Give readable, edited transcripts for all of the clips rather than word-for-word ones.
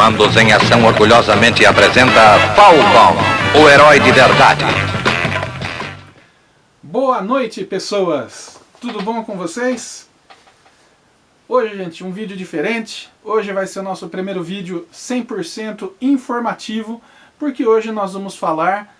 Comandos em Ação orgulhosamente apresenta Falcon, o herói de verdade. Boa noite, pessoas! Tudo bom com vocês? Hoje, gente, um vídeo diferente. Hoje vai ser o nosso primeiro vídeo 100% informativo, porque hoje nós vamos falar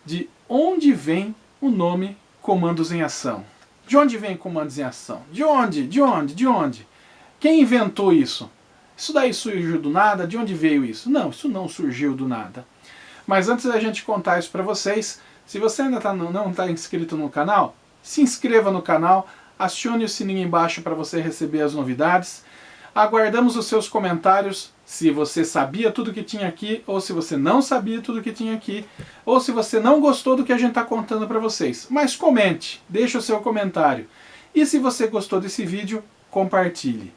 de onde vem o nome Comandos em Ação. De onde vem Comandos em Ação? De onde? Quem inventou isso? Isso daí surgiu do nada? De onde veio isso? Não, isso não surgiu do nada. Mas antes da gente contar isso para vocês, se você ainda não está inscrito no canal, se inscreva no canal, acione o sininho embaixo para você receber as novidades. Aguardamos os seus comentários, se você sabia tudo que tinha aqui, ou se você não sabia tudo que tinha aqui, ou se você não gostou do que a gente está contando para vocês. Mas comente, deixe o seu comentário. E se você gostou desse vídeo, compartilhe.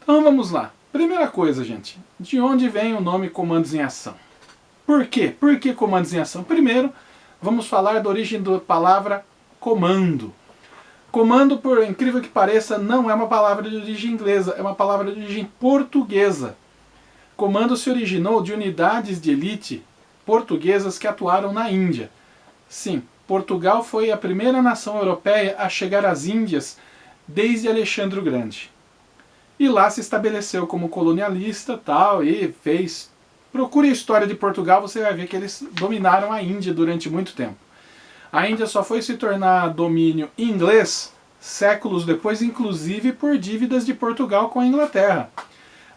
Então vamos lá. Primeira coisa, gente, de onde vem o nome Comandos em Ação? Por quê? Por que Comandos em Ação? Primeiro, vamos falar da origem da palavra comando. Comando, por incrível que pareça, não é uma palavra de origem inglesa, é uma palavra de origem portuguesa. Comando se originou de unidades de elite portuguesas que atuaram na Índia. Sim, Portugal foi a primeira nação europeia a chegar às Índias desde Alexandre o Grande. E lá se estabeleceu como colonialista tal, e fez... Procure a história de Portugal, você vai ver que eles dominaram a Índia durante muito tempo. A Índia só foi se tornar domínio inglês séculos depois, inclusive por dívidas de Portugal com a Inglaterra.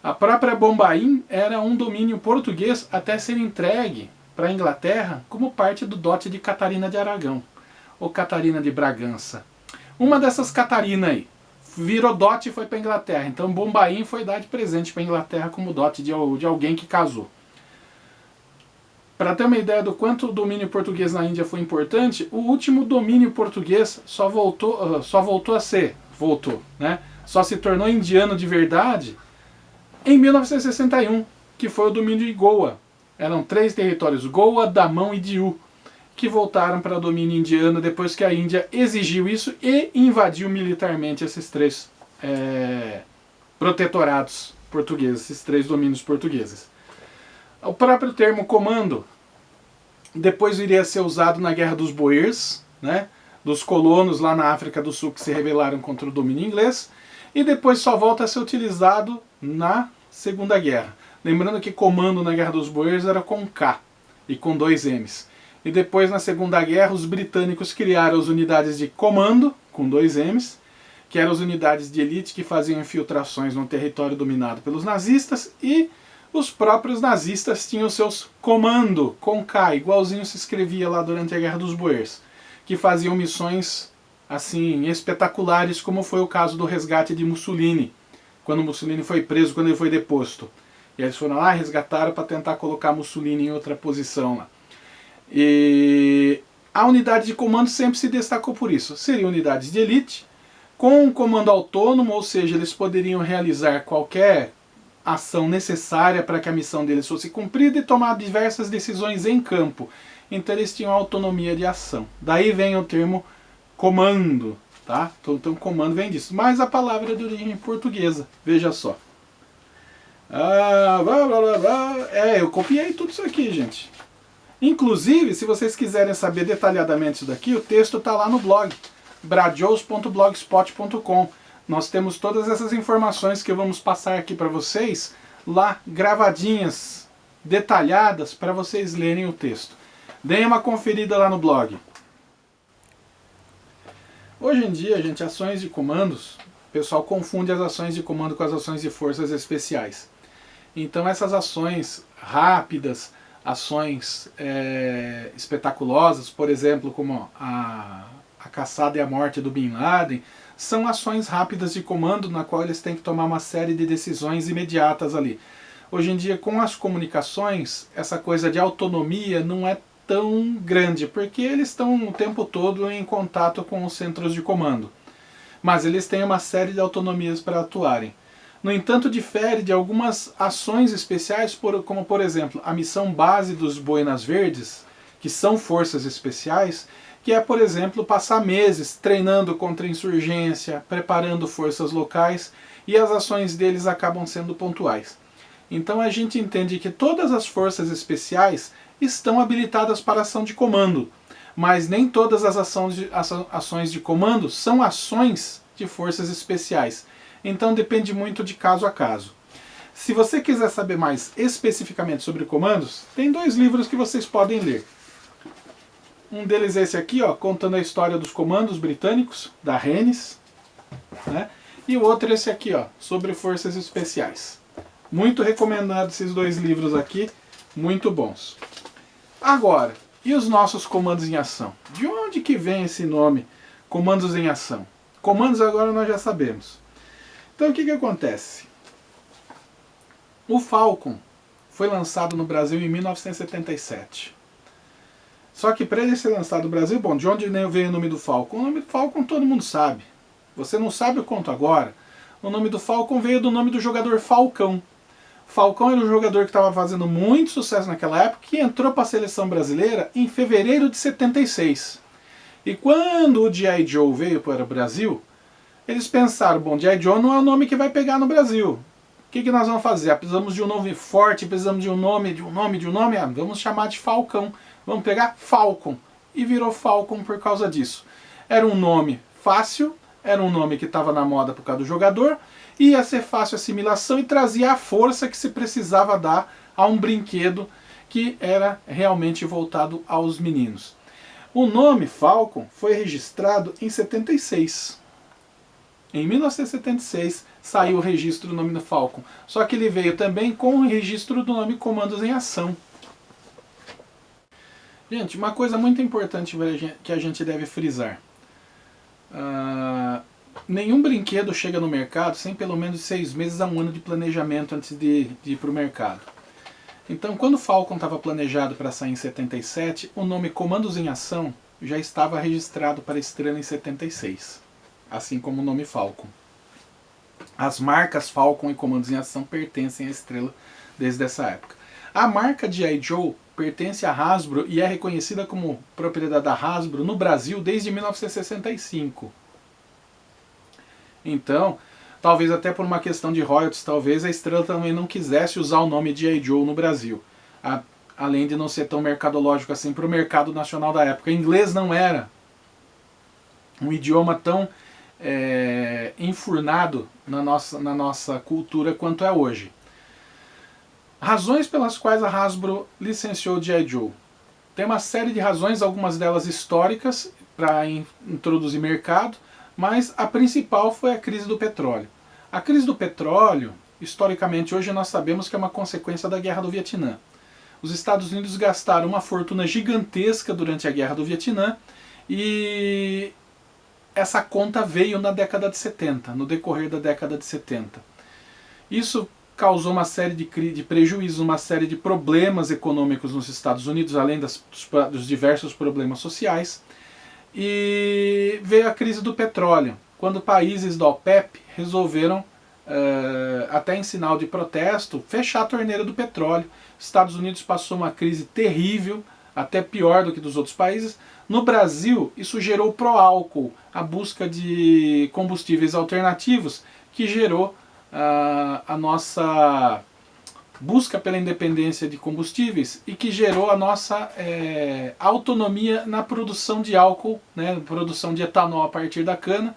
A própria Bombaim era um domínio português até ser entregue para a Inglaterra como parte do dote de Catarina de Aragão, ou Catarina de Bragança. Uma dessas Catarina aí virou dote e foi para a Inglaterra. Então Bombaim foi dar de presente para a Inglaterra como dote de alguém que casou. Para ter uma ideia do quanto o domínio português na Índia foi importante, o último domínio português só se tornou indiano de verdade em 1961, que foi o domínio de Goa. Eram 3 territórios, Goa, Damão e Diu, que voltaram para o domínio indiano depois que a Índia exigiu isso e invadiu militarmente esses 3 protetorados portugueses, esses 3 domínios portugueses. O próprio termo comando depois iria ser usado na Guerra dos Boers, né, dos colonos lá na África do Sul que se rebelaram contra o domínio inglês, e depois só volta a ser utilizado na Segunda Guerra. Lembrando que comando na Guerra dos Boers era com K e com 2 M's. E depois, na Segunda Guerra, os britânicos criaram as unidades de comando, com 2 M's, que eram as unidades de elite que faziam infiltrações no território dominado pelos nazistas, e os próprios nazistas tinham seus comando, com K, igualzinho se escrevia lá durante a Guerra dos Boers, que faziam missões assim espetaculares, como foi o caso do resgate de Mussolini, quando Mussolini foi preso, quando ele foi deposto. E eles foram lá, resgataram para tentar colocar Mussolini em outra posição lá. E a unidade de comando sempre se destacou por isso. Seriam unidades de elite, com um comando autônomo, ou seja, eles poderiam realizar qualquer ação necessária para que a missão deles fosse cumprida e tomar diversas decisões em campo. Então eles tinham autonomia de ação. Daí vem o termo comando, tá? Então comando vem disso. Mas a palavra é de origem portuguesa, veja só. Eu copiei tudo isso aqui, gente. Inclusive, se vocês quiserem saber detalhadamente isso daqui, o texto está lá no blog, bradios.blogspot.com. Nós temos todas essas informações que vamos passar aqui para vocês, lá gravadinhas, detalhadas, para vocês lerem o texto. Deem uma conferida lá no blog. Hoje em dia, gente, ações de comandos, o pessoal confunde as ações de comando com as ações de forças especiais. Então essas ações rápidas, ações espetaculosas, por exemplo, como a caçada e a morte do Bin Laden, são ações rápidas de comando na qual eles têm que tomar uma série de decisões imediatas ali. Hoje em dia, com as comunicações, essa coisa de autonomia não é tão grande, porque eles estão o tempo todo em contato com os centros de comando. Mas eles têm uma série de autonomias para atuarem. No entanto, difere de algumas ações especiais, como por exemplo, a missão base dos Boinas Verdes, que são forças especiais, que é, por exemplo, passar meses treinando contra a insurgência, preparando forças locais, e as ações deles acabam sendo pontuais. Então a gente entende que todas as forças especiais estão habilitadas para ação de comando, mas nem todas as ações de comando são ações de forças especiais. Então depende muito de caso a caso. Se você quiser saber mais especificamente sobre comandos, tem 2 livros que vocês podem ler. Um deles é esse aqui, ó, contando a história dos comandos britânicos, da Rennes, né? E o outro é esse aqui, ó, sobre forças especiais. Muito recomendado esses 2 livros aqui, muito bons. Agora, e os nossos comandos em ação? De onde que vem esse nome, comandos em ação? Comandos agora nós já sabemos. Então o que acontece? O Falcon foi lançado no Brasil em 1977. Só que para ele ser lançado no Brasil, bom, de onde veio o nome do Falcon? O nome do Falcon todo mundo sabe. Você não sabe, eu conto agora. O nome do Falcon veio do nome do jogador Falcão. Falcão era um jogador que estava fazendo muito sucesso naquela época, que entrou para a seleção brasileira em fevereiro de 76. E quando o G.I. Joe veio para o Brasil, eles pensaram, bom, G.I. Joe não é o nome que vai pegar no Brasil. O que nós vamos fazer? Precisamos de um nome forte, precisamos de um nome. Vamos chamar de Falcão. Vamos pegar Falcon. E virou Falcon por causa disso. Era um nome fácil, era um nome que estava na moda por causa do jogador, ia ser fácil a assimilação e trazia a força que se precisava dar a um brinquedo que era realmente voltado aos meninos. O nome Falcon foi registrado em 76. Em 1976 saiu o registro do nome do Falcon. Só que ele veio também com o registro do nome Comandos em Ação. Gente, uma coisa muito importante que a gente deve frisar. Nenhum brinquedo chega no mercado sem pelo menos 6 meses a 1 ano de planejamento antes de ir para o mercado. Então, quando o Falcon estava planejado para sair em 77, o nome Comandos em Ação já estava registrado para estrela em 76, assim como o nome Falcon. As marcas Falcon e Comandos em Ação pertencem à estrela desde essa época. A marca G.I. Joe pertence à Hasbro e é reconhecida como propriedade da Hasbro no Brasil desde 1965. Então, talvez até por uma questão de royalties, talvez a estrela também não quisesse usar o nome G.I. Joe no Brasil. Além de não ser tão mercadológico assim para o mercado nacional da época. O inglês não era um idioma tão enfurnado na nossa cultura quanto é hoje. Razões pelas quais a Hasbro licenciou o G.I. Joe. Tem uma série de razões, algumas delas históricas, para introduzir mercado, mas a principal foi a crise do petróleo. A crise do petróleo, historicamente, hoje nós sabemos que é uma consequência da Guerra do Vietnã. Os Estados Unidos gastaram uma fortuna gigantesca durante a Guerra do Vietnã e essa conta veio na década de 70, no decorrer da década de 70. Isso causou uma série de prejuízos, uma série de problemas econômicos nos Estados Unidos, além dos diversos problemas sociais. E veio a crise do petróleo, quando países da OPEP resolveram, até em sinal de protesto, fechar a torneira do petróleo. Os Estados Unidos passou uma crise terrível, até pior do que dos outros países. No Brasil, isso gerou pró-álcool, a busca de combustíveis alternativos, que gerou a nossa busca pela independência de combustíveis e que gerou a nossa autonomia na produção de álcool, né, produção de etanol a partir da cana,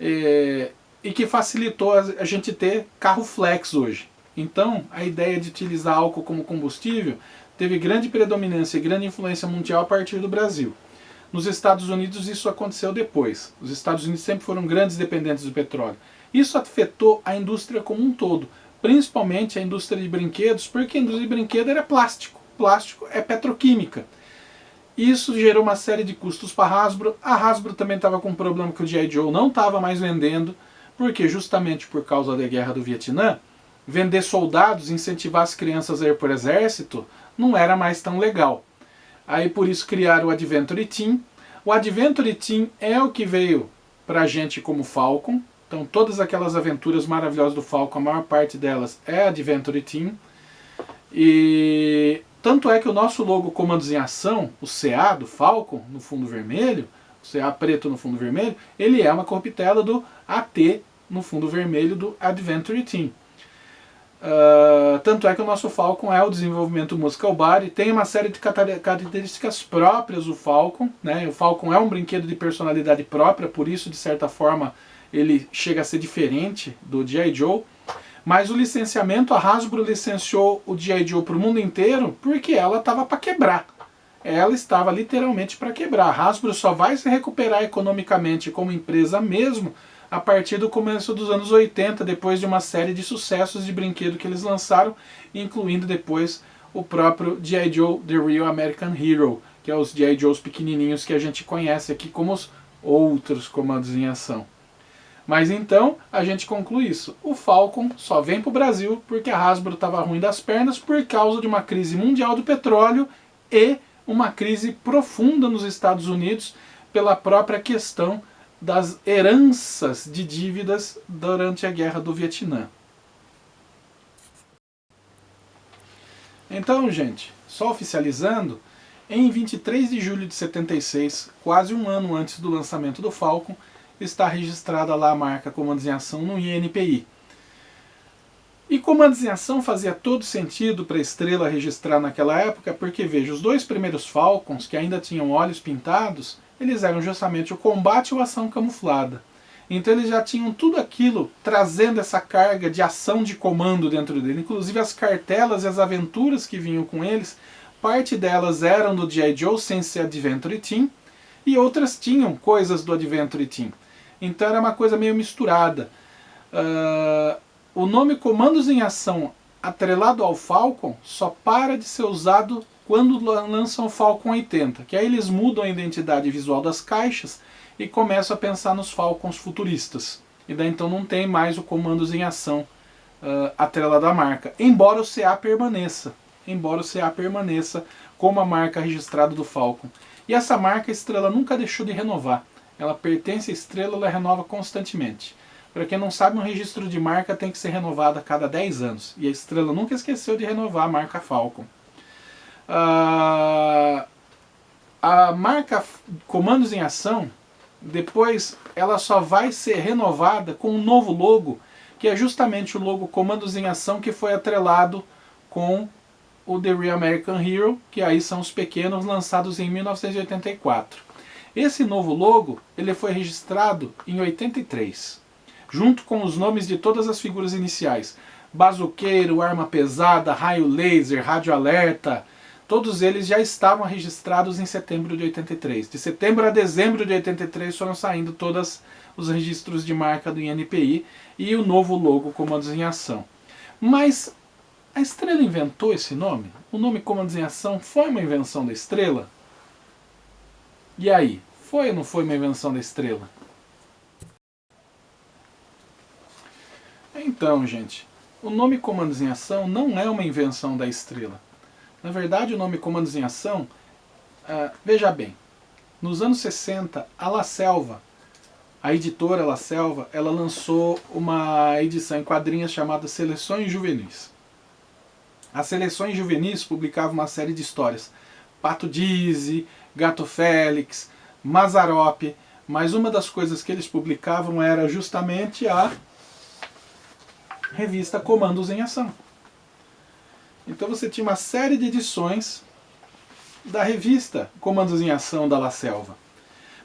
e que facilitou a gente ter carro flex hoje. Então, a ideia de utilizar álcool como combustível teve grande predominância e grande influência mundial a partir do Brasil. Nos Estados Unidos isso aconteceu depois. Os Estados Unidos sempre foram grandes dependentes do petróleo. Isso afetou a indústria como um todo, principalmente a indústria de brinquedos, porque a indústria de brinquedo era plástico. Plástico é petroquímica. Isso gerou uma série de custos para a Hasbro. A Hasbro também estava com um problema que o G.I. Joe não estava mais vendendo, porque justamente por causa da Guerra do Vietnã, vender soldados, incentivar as crianças a ir para o exército, não era mais tão legal. Aí por isso criaram o Adventure Team. O Adventure Team é o que veio para a gente como Falcon. Então todas aquelas aventuras maravilhosas do Falcon, a maior parte delas é Adventure Team. E tanto é que o nosso logo Comandos em Ação, o CA do Falcon no fundo vermelho, o CA preto no fundo vermelho, ele é uma corruptela do AT no fundo vermelho do Adventure Team. Tanto é que o nosso Falcon é o desenvolvimento Musical Body, tem uma série de características próprias do Falcon, né? O Falcon é um brinquedo de personalidade própria, por isso, de certa forma, ele chega a ser diferente do G.I. Joe. Mas o licenciamento, a Hasbro licenciou o G.I. Joe para o mundo inteiro porque ela estava para quebrar. Ela estava literalmente para quebrar. A Hasbro só vai se recuperar economicamente como empresa mesmo a partir do começo dos anos 80, depois de uma série de sucessos de brinquedo que eles lançaram, incluindo depois o próprio G.I. Joe The Real American Hero, que é os G.I. Joes pequenininhos que a gente conhece aqui como os outros comandos em ação. Mas então a gente conclui isso. O Falcon só vem para o Brasil porque a Hasbro estava ruim das pernas por causa de uma crise mundial do petróleo e uma crise profunda nos Estados Unidos pela própria questão das heranças de dívidas durante a Guerra do Vietnã. Então, gente, só oficializando, em 23 de julho de 76, quase um ano antes do lançamento do Falcon, está registrada lá a marca Comandos em Ação no INPI. E Comandos em Ação fazia todo sentido para a Estrela registrar naquela época, porque veja, os dois primeiros Falcons, que ainda tinham olhos pintados, eles eram justamente o combate e a ação camuflada. Então eles já tinham tudo aquilo trazendo essa carga de ação de comando dentro dele. Inclusive as cartelas e as aventuras que vinham com eles, parte delas eram do G.I. Joe Sense Adventure Team, e outras tinham coisas do Adventure Team. Então era uma coisa meio misturada. O nome Comandos em Ação atrelado ao Falcon só para de ser usado quando lançam o Falcon 80, que aí eles mudam a identidade visual das caixas e começam a pensar nos Falcons futuristas. E daí então não tem mais o Comandos em Ação atrelado à marca, embora o CA permaneça. Embora o CA permaneça como a marca registrada do Falcon. E essa marca a Estrela nunca deixou de renovar. Ela pertence à Estrela, ela renova constantemente. Para quem não sabe, um registro de marca tem que ser renovado a cada 10 anos. E a Estrela nunca esqueceu de renovar a marca Falcon. A marca Comandos em Ação, depois ela só vai ser renovada com um novo logo, que é justamente o logo Comandos em Ação que foi atrelado com o The Real American Hero, que aí são os pequenos, lançados em 1984. Esse novo logo ele foi registrado em 83, junto com os nomes de todas as figuras iniciais. Bazuqueiro, arma pesada, raio laser, rádio alerta, todos eles já estavam registrados em setembro de 83. De setembro a dezembro de 83 foram saindo todos os registros de marca do INPI e o novo logo Comandos em Ação. Mas a Estrela inventou esse nome? O nome Comandos em Ação foi uma invenção da Estrela? E aí, foi ou não foi uma invenção da Estrela? Então, gente, o nome Comandos em Ação não é uma invenção da Estrela. Na verdade, o nome Comandos em Ação, veja bem, nos anos 60, a La Selva, a editora La Selva, ela lançou uma edição em quadrinhos chamada Seleções Juvenis. As Seleções Juvenis publicavam uma série de histórias. Pato Dizzy, Gato Félix, Mazzaropi, mas uma das coisas que eles publicavam era justamente a revista Comandos em Ação. Então você tinha uma série de edições da revista Comandos em Ação da La Selva.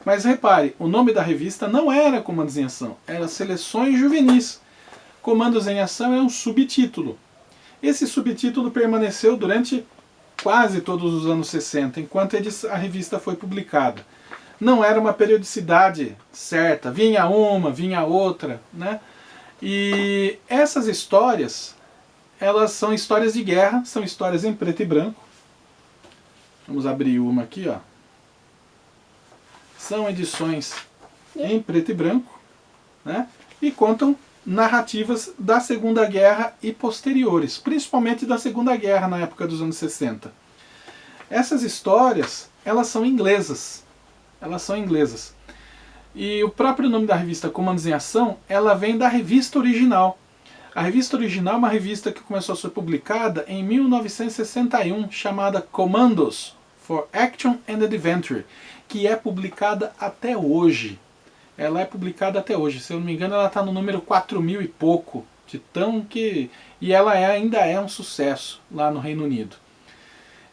Mas repare, o nome da revista não era Comandos em Ação, era Seleções Juvenis. Comandos em Ação é um subtítulo. Esse subtítulo permaneceu durante quase todos os anos 60, enquanto a revista foi publicada. Não era uma periodicidade certa, vinha uma, vinha outra, né? E essas histórias, elas são histórias de guerra, são histórias em preto e branco. Vamos abrir uma aqui, ó. São edições em preto e branco, né? E contam narrativas da Segunda Guerra e posteriores, principalmente da Segunda Guerra na época dos anos 60. Essas histórias, elas são inglesas. Elas são inglesas. E o próprio nome da revista Comandos em Ação, ela vem da revista original. A revista original é uma revista que começou a ser publicada em 1961, chamada Commandos for Action and Adventure, que é publicada até hoje. Ela é publicada até hoje. Se eu não me engano, ela está no número 4000 e pouco E ela ainda é um sucesso lá no Reino Unido.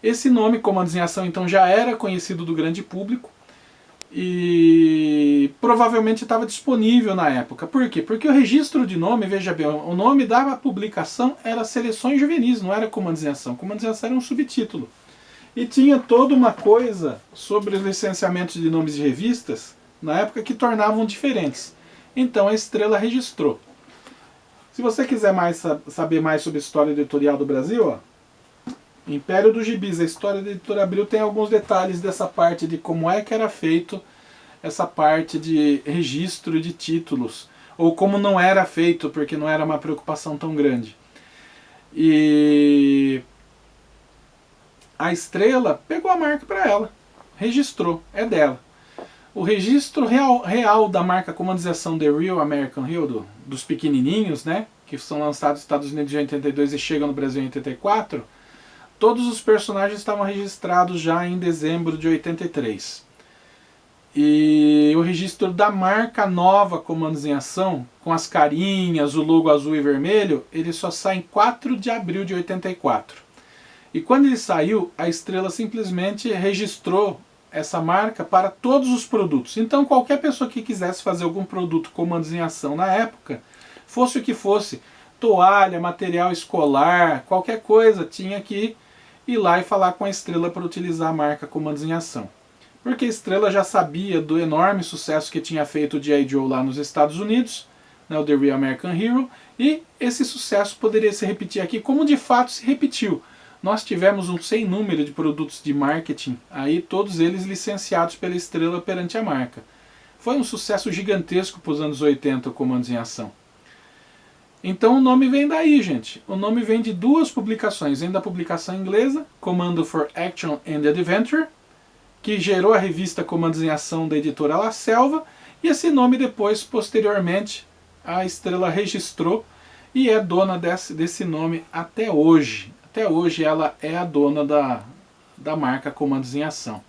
Esse nome, Comandos em Ação, então já era conhecido do grande público e provavelmente estava disponível na época. Por quê? Porque o registro de nome, veja bem, o nome da publicação era Seleções Juvenis, não era Comandos em Ação. Comandos em Ação era um subtítulo. E tinha toda uma coisa sobre os licenciamentos de nomes de revistas na época que tornavam diferentes. Então a Estrela registrou. Se você quiser saber mais sobre a história editorial do Brasil, ó, Império dos Gibis, a história da Editora Abril tem alguns detalhes dessa parte de como é que era feito essa parte de registro de títulos, ou como não era feito, porque não era uma preocupação tão grande. E a Estrela pegou a marca para ela, registrou, é dela. O registro real da marca Comandos em Ação The Real American Hero, dos pequenininhos, né, que são lançados nos Estados Unidos em 82 e chegam no Brasil em 84, todos os personagens estavam registrados já em dezembro de 83. E o registro da marca nova Comandos em Ação, com as carinhas, o logo azul e vermelho, ele só sai em 4 de abril de 84. E quando ele saiu, a Estrela simplesmente registrou essa marca para todos os produtos. Então qualquer pessoa que quisesse fazer algum produto Comandos em Ação na época, fosse o que fosse, toalha, material escolar, qualquer coisa, tinha que ir lá e falar com a Estrela para utilizar a marca Comandos em Ação. Porque a Estrela já sabia do enorme sucesso que tinha feito o G.I. Joe lá nos Estados Unidos, né, o The Real American Hero, e esse sucesso poderia se repetir aqui, como de fato se repetiu. Nós tivemos um sem número de produtos de marketing, aí todos eles licenciados pela Estrela perante a marca. Foi um sucesso gigantesco para os anos 80 o Comandos em Ação. Então o nome vem daí, gente. O nome vem de duas publicações. Vem da publicação inglesa, Commando for Action and Adventure, que gerou a revista Comandos em Ação da editora La Selva, e esse nome depois, posteriormente, a Estrela registrou e é dona desse nome até hoje. Até hoje ela é a dona da marca Comandos em Ação.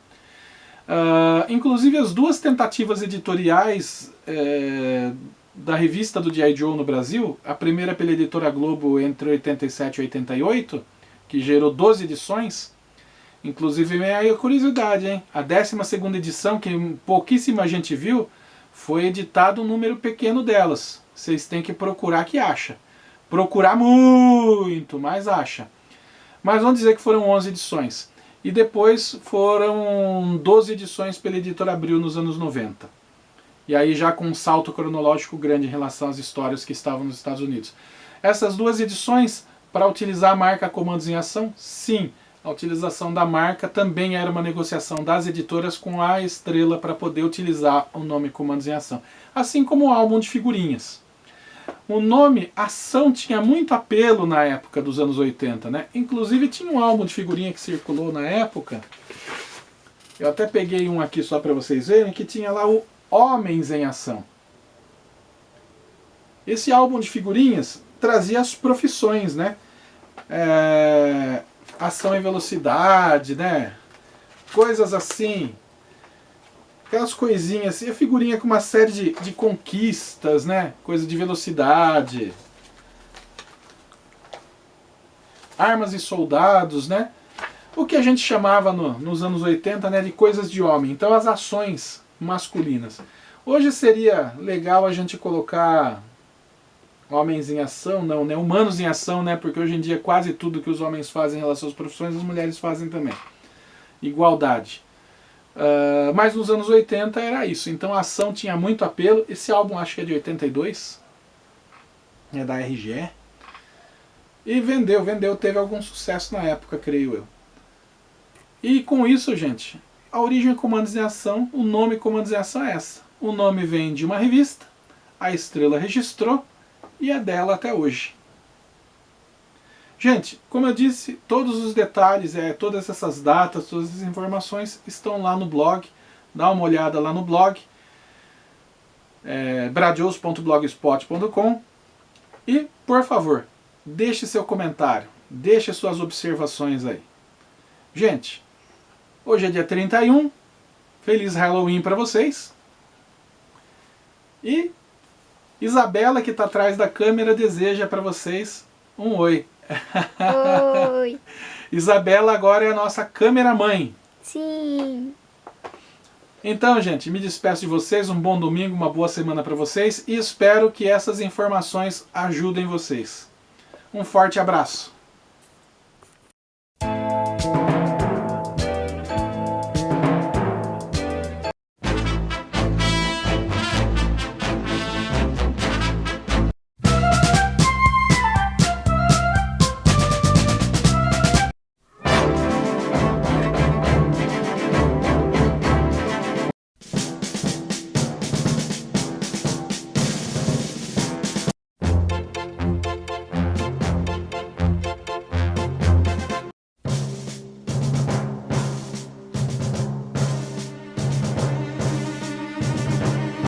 Inclusive as duas tentativas editoriais da revista do G.I. Joe no Brasil, a primeira pela editora Globo entre 87 e 88, que gerou 12 edições, inclusive aí a curiosidade, hein? A 12ª edição, que pouquíssima gente viu, foi editado um número pequeno delas. Vocês têm que procurar que acha. Procurar muito, mas acha. Mas vamos dizer que foram 11 edições. E depois foram 12 edições pela editora Abril nos anos 90. E aí já com um salto cronológico grande em relação às histórias que estavam nos Estados Unidos. Essas duas edições, para utilizar a marca Comandos em Ação, sim. A utilização da marca também era uma negociação das editoras com a Estrela para poder utilizar o nome Comandos em Ação. Assim como o álbum de figurinhas. O nome Ação tinha muito apelo na época dos anos 80, né? Inclusive tinha um álbum de figurinha que circulou na época. Eu até peguei um aqui só para vocês verem, que tinha lá o Homens em Ação. Esse álbum de figurinhas trazia as profissões, né? Ação e velocidade, né? Coisas assim. Aquelas coisinhas assim, a figurinha com uma série de conquistas, né? Coisa de velocidade. Armas e soldados, né? O que a gente chamava nos anos 80, né, de coisas de homem. Então as ações masculinas. Hoje seria legal a gente colocar homens em ação, não, né? Humanos em ação, né? Porque hoje em dia quase tudo que os homens fazem em relação às profissões, as mulheres fazem também. Igualdade. Mas nos anos 80 era isso. Então a ação tinha muito apelo. Esse álbum acho que é de 82. É da RGE. E vendeu, teve algum sucesso na época, creio eu. E com isso, gente, a origem Comandos em Ação, o nome Comandos em Ação é essa. O nome vem de uma revista, a Estrela registrou e é dela até hoje. Gente, como eu disse, todos os detalhes, todas essas datas, todas as informações estão lá no blog. Dá uma olhada lá no blog, bradios.blogspot.com. E, por favor, deixe seu comentário, deixe suas observações aí. Gente, hoje é dia 31, feliz Halloween para vocês. E Isabela, que está atrás da câmera, deseja para vocês um oi. Oi. Isabela agora é a nossa câmera mãe. Sim. Então, gente, me despeço de vocês. Um bom domingo, uma boa semana para vocês. E espero que essas informações ajudem vocês. Um forte abraço.